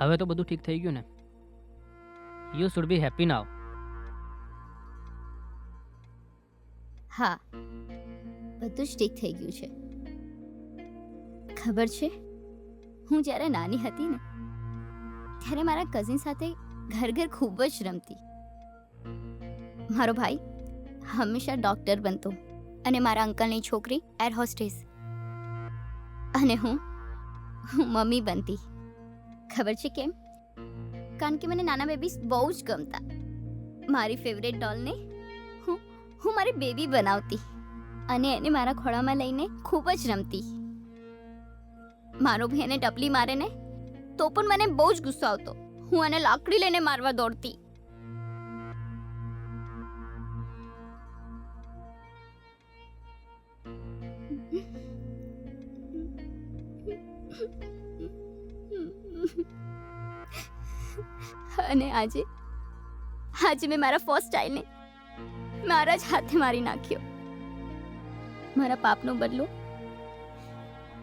હવે તો બધું ઠીક થઈ ગયું ને? You should be happy now. હા, બધું જ ઠીક થઈ ગયું છે. ખબર છે, હું જ્યારે નાની હતી ને ત્યારે મારા કઝિન સાથે ઘર ઘર ખૂબ જ રમતી. મારો ભાઈ હંમેશા ડૉક્ટર બનતો અને મારા અંકલની છોકરી એર હોસ્ટેસ, અને હું મમ્મી બનતી. ખબર છે કેમ? કારણ કે મને નાના બેબીસ બહુ જ ગમતા. મારી ફેવરેટ ડોલને હું મારી બેબી બનાવતી અને એને મારા ખોળામાં લઈને ખૂબ જ રમતી. મારો ભાઈ એને ટપલી મારે ને તો પણ મને બહુ જ ગુસ્સો આવતો. હું એને લાકડી લઈને મારવા દોડતી. અને આજે મેં મારા ફર્સ્ટ ચાઇલ્ડને મારા જ હાથે મારી નાખ્યો. મારા પાપનો બદલો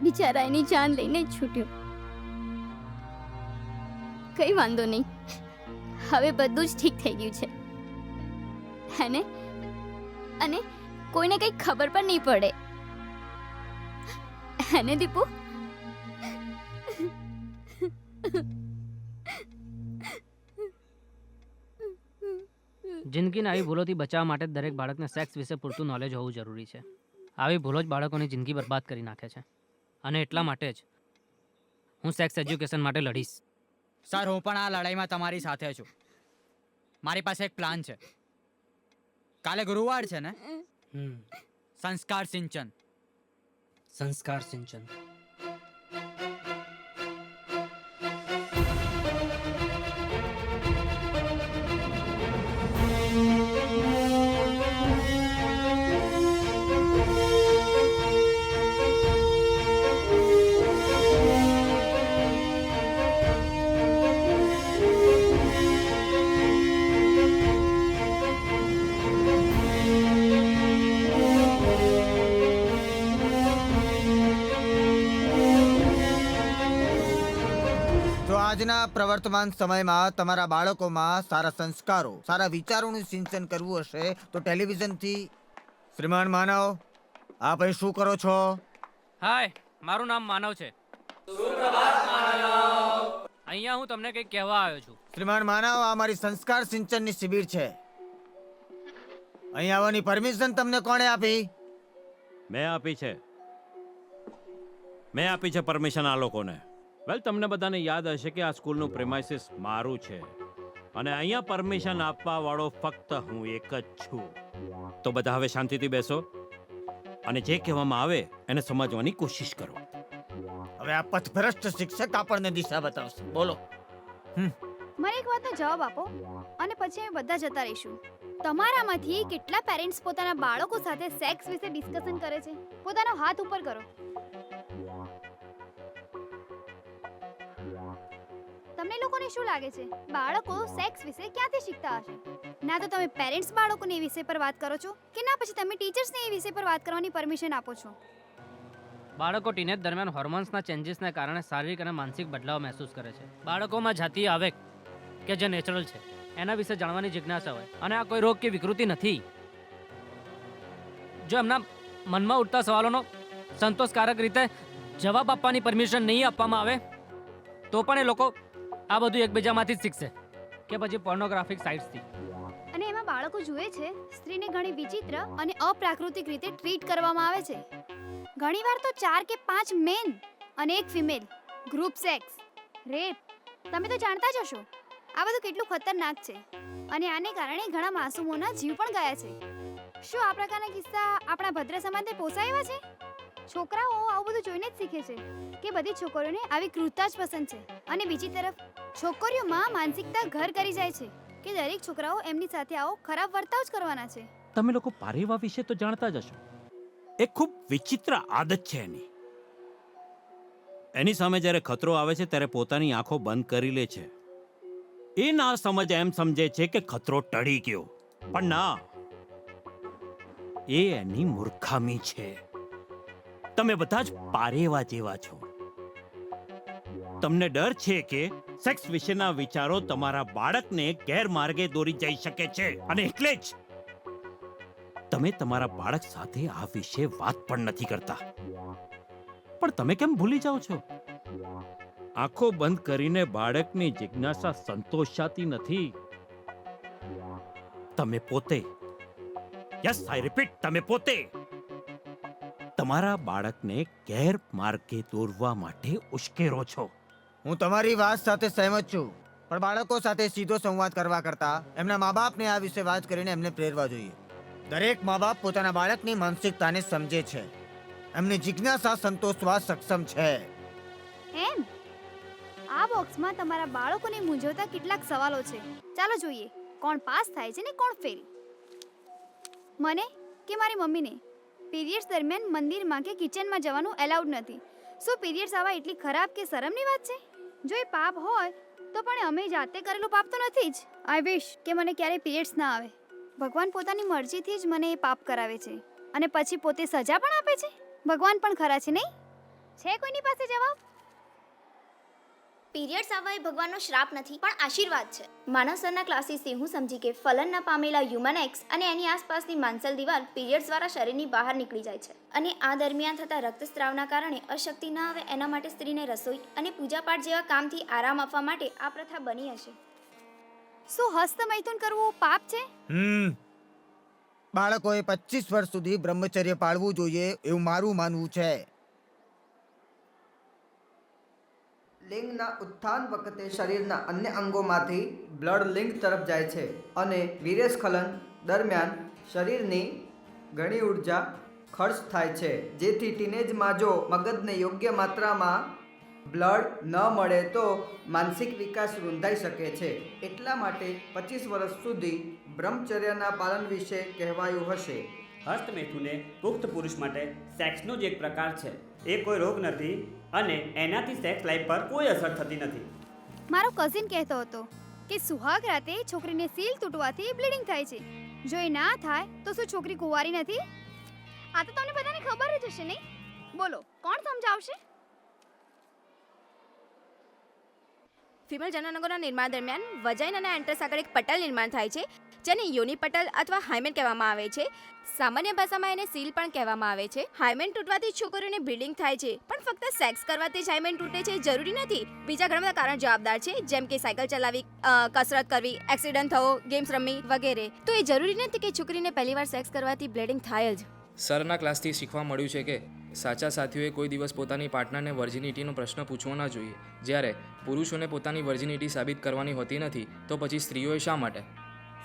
બિચારા એની જાન લઈને જ છૂટ્યો. કઈ વાંધો નહીં, હવે બધું જ ઠીક થઈ ગયું છે. અને કોઈને કંઈ ખબર પણ નહીં પડે. અને દીપુ, જિંદગીને આવી ભૂલોથી બચાવવા માટે દરેક બાળકને સેક્સ વિશે પૂરતું નોલેજ હોવું જરૂરી છે. આવી ભૂલો જ બાળકોની જિંદગી બરબાદ કરી નાખે છે. અને એટલા માટે જ હું સેક્સ એજ્યુકેશન માટે લડીશ. સર, હું પણ આ લડાઈમાં તમારી સાથે છું. મારી પાસે એક પ્લાન છે. કાલે ગુરુવાર છે ને? સંસ્કાર સિંચન. સંસ્કાર સિંચન. આજના પ્રવર્તમાન સમયમાં તમારા બાળકોમાં સારા સંસ્કારો, સારા વિચારોનું સિંચન કરવું હશે તો ટેલિવિઝનથી. શ્રીમાન માનવ, આપ અહીં શું કરો છો? હાય, મારું નામ માનવ છે. અહીંયા હું તમને કંઈક કહેવા આવ્યો છું. શ્રીમાન માનવ, આ મારી સંસ્કાર સિંચનની શિબિર છે. અહીં આવવાની પરમિશન તમને કોણે આપી? મેં આપી છે પરમિશન આ લોકોને. વેલ, તમને બધાને યાદ હશે કે આ સ્કૂલનું પ્રેમાઇસિસ મારું છે અને અહીંયા પરમિશન આપવા વાળો ફક્ત હું એક જ છું. તો બધા હવે શાંતિથી બેસો અને જે કહેવામાં આવે એને સમજવાની કોશિશ કરો. હવે આ પથભ્રષ્ટ શિક્ષક આપણને દિશા બતાવશે. બોલો. મને એક વાતનો જવાબ આપો અને પછી અમે બધા જતા રહીશું. તમારામાંથી કેટલા પેરેન્ટ્સ પોતાના બાળકો સાથે સેક્સ વિશે ડિસ્કશન કરે છે? પોતાનો હાથ ઉપર કરો. તમને લોકોને શું લાગે છે, બાળકો સેક્સ વિશે ક્યાંથી શીખતા હશે? ના તો તમે પેરેન્ટ્સ બાળકોને એ વિષય પર વાત કરો છો કે ના પછી તમે ટીચર્સને એ વિષય પર વાત કરવાની પરમિશન આપો છો? બાળકો ટીનેજ દરમિયાન હોર્મોન્સના ચેન્જીસને કારણે શારીરિક અને માનસિક બદલાવ મહેસૂસ કરે છે. બાળકોમાં જાતીય આવેગ કે જે નેચરલ છે એના વિશે જાણવાની જિજ્ઞાસા હોય. અને આ કોઈ રોગ કે વિકૃતિ નથી. જો એમના મનમાં ઉઠતા સવાલોનો સંતોષકારક રીતે જવાબ આપવાની પરમિશન નહીં આપવામાં આવે તો પણ એ લોકો આ બધું એકબીજામાંથી જ શીખશે કે પછી પોર્નોગ્રાફિક સાઇટ્સથી. અને એમાં બાળકો જુએ છે સ્ત્રીને ઘણી વિચિત્ર અને અપ્રાકૃતિક રીતે ટ્રીટ કરવામાં આવે છે. ઘણીવાર તો 4 કે 5 મેન અને એક ફિમેલ ગ્રુપ સેક્સ, રેપ. તમે તો જાણતા જ હશો આ બધું કેટલું ખતરનાક છે અને આને કારણે ઘણા માસૂમોના જીવ પણ ગયા છે. શું આ પ્રકારના કિસ્સા આપણા ભદ્ર સમાજને પોસાય એવા છે? છોકરાઓ આવું બધું જોઈને જ શીખે છે કે બધી છોકરીઓને આવી ક્રૂરતા જ પસંદ છે. અને બીજી તરફ છોકરીઓમાં માનસિકતા ઘર કરી જાય છે કે દરેક છોકરાઓ એમની સાથે આવો ખરાબ વર્તાવ જ કરવાના છે. તમે લોકો પારેવા વિશે તો જાણતા જ હશો. એ ખૂબ વિચિત્ર આદત છે એની સામે જ્યારે ખતરો આવે છે ત્યારે પોતાની આંખો બંધ કરી લે છે. એ ના સમજ એમ સમજે છે કે ખતરો ટળી ગયો, પણ ના, એ એની મૂર્ખામી છે. તમે બધા જ પારેવા જેવા છો. તમને ડર છે કે સેક્સ વિશેના વિચારો તમારા બાળકને ગેરમાર્ગે દોરી જઈ શકે છે અને એટલે જ તમે તમારા બાળક સાથે આ વિશે વાત પણ નથી કરતા. પણ તમે કેમ ભૂલી જાઓ છો? આંખો બંધ કરીને બાળકની જિજ્ઞાસા સંતોષાતી નથી. તમે પોતે, યસ આઈ રિપીટ, તમે પોતે તમારા બાળકને ગેરમાર્ગે દોરવા માટે ઉશ્કેરો છો. હું તમારી વાત સાથે સહેમત છું, પણ બાળકો સાથે સીધો સંવાદ કરવા કરતા એમના મા બાપને આ વિશે વાત કરીને એમને પ્રેરવા જોઈએ. દરેક મા બાપ પોતાના બાળકની માનસિકતાને સમજે છે, એમની જિજ્ઞાસા સંતોષવા સક્ષમ છે. એમ આ બોક્સમાં તમારા બાળકોને મૂંઝવતા કેટલાક સવાલો છે. ચાલો જોઈએ કોણ પાસ થાય છે ને કોણ ફેલ. મને કે મારી મમ્મીને પીરિયડ્સ દરમિયાન મંદિરમાં કે કિચનમાં જવાનું એલાઉડ નથી. શું પીરિયડ્સ આવા એટલી ખરાબ કે શરમની વાત છે? જો એ પાપ હોય તો પણ અમે જાતે કરેલું પાપ તો નથી જ. આઈ વિશ કે મને ક્યારેય પીરિયડ્સ ના આવે. ભગવાન પોતાની મરજીથી જ મને એ પાપ કરાવે છે અને પછી પોતે સજા પણ આપે છે. ભગવાન પણ ખરા છે નહીં? છે કોઈની પાસે જવાબ? પીરિયડ્સ આવવા એ ભગવાનનો શ્રાપ નથી પણ આશીર્વાદ છે. માનવ સરના ક્લાસીસથી હું સમજી કે ફલન ના પામેલા હ્યુમન એક્સ અને એની આસપાસની માંસલ દિવાલ પીરિયડ્સ દ્વારા શરીરની બહાર નીકળી જાય છે અને આ દરમિયાન થતા રક્તસ્રાવના કારણે અશક્તિ ન આવે એના માટે સ્ત્રીને રસોઈ અને પૂજાપાઠ જેવા કામથી આરામ આપવા માટે આ પ્રથા બની હશે. શું હસ્તમૈથુન કરવું પાપ છે? બાળકોએ 25 વર્ષ સુધી બ્રહ્મચર્ય પાળવું જોઈએ એવું મારું માનવું છે. લિંગના ઉત્થાન વખતે શરીરના અન્ય અંગોમાંથી બ્લડ લિંગ તરફ જાય છે અને વીર્યસ્ખલન દરમિયાન શરીરની ઘણી ઉર્જા ખર્ચ થાય છે, જેથી ટીનેજમાં જો મગજને યોગ્ય માત્રામાં બ્લડ ન મળે તો માનસિક વિકાસ રૂંધાઈ શકે છે. એટલા માટે 25 વર્ષ સુધી બ્રહ્મચર્યના પાલન વિશે કહેવાયું હશે. હસ્તમૈથુન એ પુખ્ત પુરુષ માટે સેક્સનો જ એક પ્રકાર છે. એ કોઈ રોગ નથી અને એનાથી સેક્સ લાઈફ પર કોઈ અસર થતી નથી. મારો કઝિન કહેતો હતો કે સુહાગ રાતે છોકરીને સીલ તૂટવાથી બ્લીડિંગ થાય છે. જો એ ના થાય તો શું છોકરી કુંવારી નથી? આ તો તમને બધાને ખબર જ હશે નહીં? બોલો કોણ સમજાવશે? ફિમેલ જનનાંગોના નિર્માણ દરમિયાન વજાઇન અને એન્ટ્રસ આગળ એક પટલ નિર્માણ થાય છે જેને યોની પટલ અથવા હાઇમેન કહેવામાં આવે છે. સામાન્ય ભાષામાં એને સીલ પણ કહેવામાં આવે છે. હાઇમેન તૂટવાથી છોકરીઓને બ્લીડિંગ થાય છે પણ ફક્ત સેક્સ કરવાથી જ હાઇમેન તૂટે છે જરૂરી નથી. બીજા ઘણા બધા કારણ જવાબદાર છે, જેમ કે સાયકલ ચલાવવી, કસરત કરવી, એક્સિડન્ટ થવો, ગેમ્સ રમવી વગેરે. તો એ જરૂરી નથી કે છોકરીને પહેલીવાર સેક્સ કરવાથી બ્લીડિંગ થાય જ. સરના ક્લાસથી શીખવા મળ્યું છે કે સાચા સાથીઓએ કોઈ દિવસ પોતાની પાર્ટનરને વર્જિનિટીનો પ્રશ્ન પૂછવો ના જોઈએ. જ્યારે પુરુષોને પોતાની વર્જિનિટી સાબિત કરવાની હોતી નથી તો પછી સ્ત્રીઓએ શા માટે?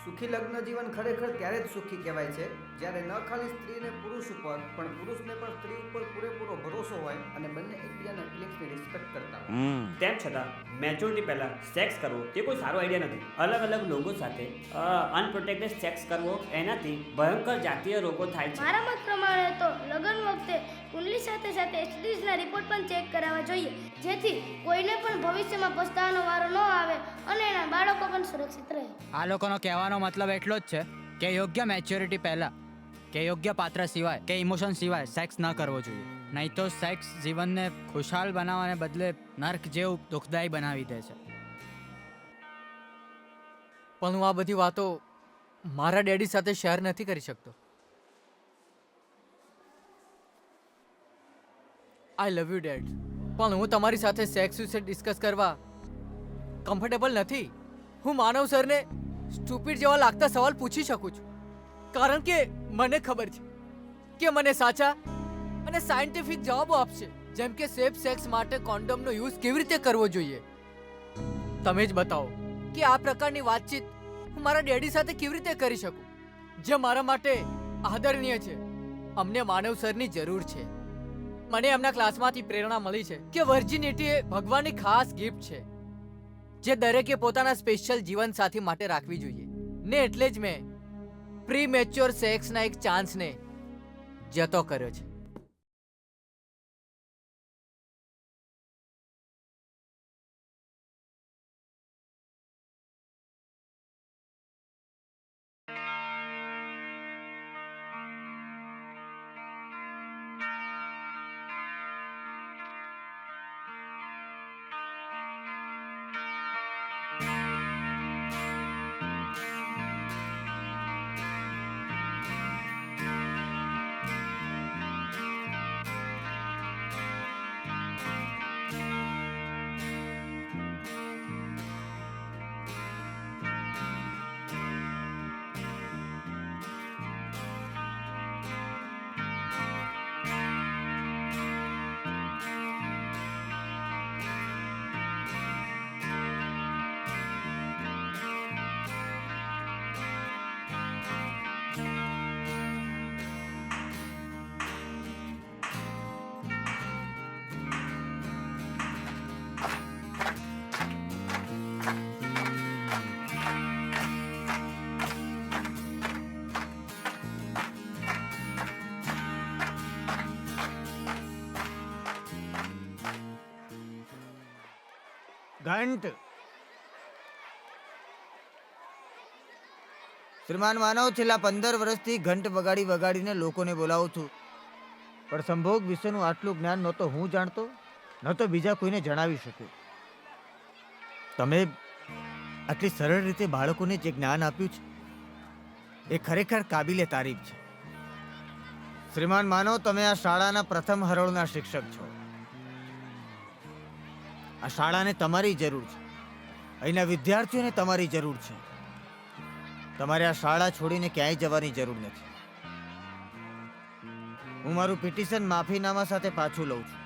સુખી લગ્ન જીવન ખરેખર ત્યારે જ સુખી કહેવાય છે જ્યારે ન ખાલી સ્ત્રીને પુરુષ ઉપર પણ પુરુષને પણ સ્ત્રી ઉપર પૂરેપૂરો ભરોસો હોય અને બંને એકબીજાના ફિલિંગ્સની રિસ્પેક્ટ કરતા હોય. તેમ છતાં મેચ્યોરિટી પહેલાં સેક્સ કરવો તે કોઈ સારો આઈડિયા નથી. અલગ અલગ લોકો સાથે અનપ્રોટેક્ટેડ સેક્સ કરવો એનાથી ભયંકર જાતીય રોગો થાય છે. મારા મત પ્રમાણે તો લગ્ન વખતે કુંડલી સાથે સાથે એસટીડીઝના રિપોર્ટ પણ ચેક કરાવવા જોઈએ, જેથી કોઈને પણ ભવિષ્યમાં પસ્તાવાનો વારો ન આવે અને એના બાળકો પણ સુરક્ષિત રહે. આ લોકોનો કહેવાનો મતલબ એટલો જ છે કે યોગ્ય મેચ્યોરિટી પહેલા કે યોગ્ય પાત્ર સિવાય કે ઇમોશન સિવાય સેક્સ ન કરવો જોઈએ. નહીં તો સેક્સ જીવનને ખુશાલ બનાવવાને બદલે નર્ક જેવું દુઃખદાયી બનાવી દે છે. પણ હું આ બધી વાતો મારા ડેડી સાથે શેર નથી કરી શકતો. આઈ લવ યુ ડેડ, પણ હું તમારી સાથે સેક્સ વિશે ડિસ્કસ કરવા કમ્ફર્ટેબલ નથી. હું માનવ સરને સ્ટુપિડ જેવા લાગતા સવાલ પૂછી શકું છું, કારણ કે મને ખબર છે કે મને સાચા અને સાયન્ટિફિક જવાબો આપશે, જેમ કે સેફ સેક્સ માટે કોન્ડોમનો યુઝ કેવી રીતે કરવો જોઈએ. તમે જ બતાવો કે આ પ્રકારની વાતચીત હું મારા ડેડી સાથે કેવી રીતે કરી શકું, જે મારા માટે આદરણીય છે. અમને માનવ સરની જરૂર છે. મને એમના ક્લાસમાંથી પ્રેરણા મળી છે કે વર્જિનિટી એ ભગવાનની ખાસ ગિફ્ટ છે જે દરેકે પોતાના સ્પેશિયલ જીવન સાથી માટે રાખવી જોઈએ. ને એટલે જ મેં પ્રી મેચ્યોર સેક્સના એક ચાન્સને જતો કર્યો છે. ઘંટ. શ્રીમાન માનવ, છેલ્લા 15 વર્ષથી ઘંટ વગાડીને લોકોને બોલાવું છું, પણ સંભોગ વિશેનું આટલું જ્ઞાન ન તો હું જાણતો, ન તો બીજા કોઈને જણાવી શક્યો. તમે આટલી સરળ રીતે બાળકોને જે જ્ઞાન આપ્યું છે એ ખરેખર કાબિલે તારીફ છે. શ્રીમાન માનવ, તમે આ શાળાના પ્રથમ હરોળના શિક્ષક છો. આ શાળાને તમારી જરૂર છે, અહીંના વિદ્યાર્થીઓને તમારી જરૂર છે. તમારે આ શાળા છોડીને ક્યાંય જવાની જરૂર નથી. હું મારું પિટિશન માફીનામા સાથે પાછું લઉં છું.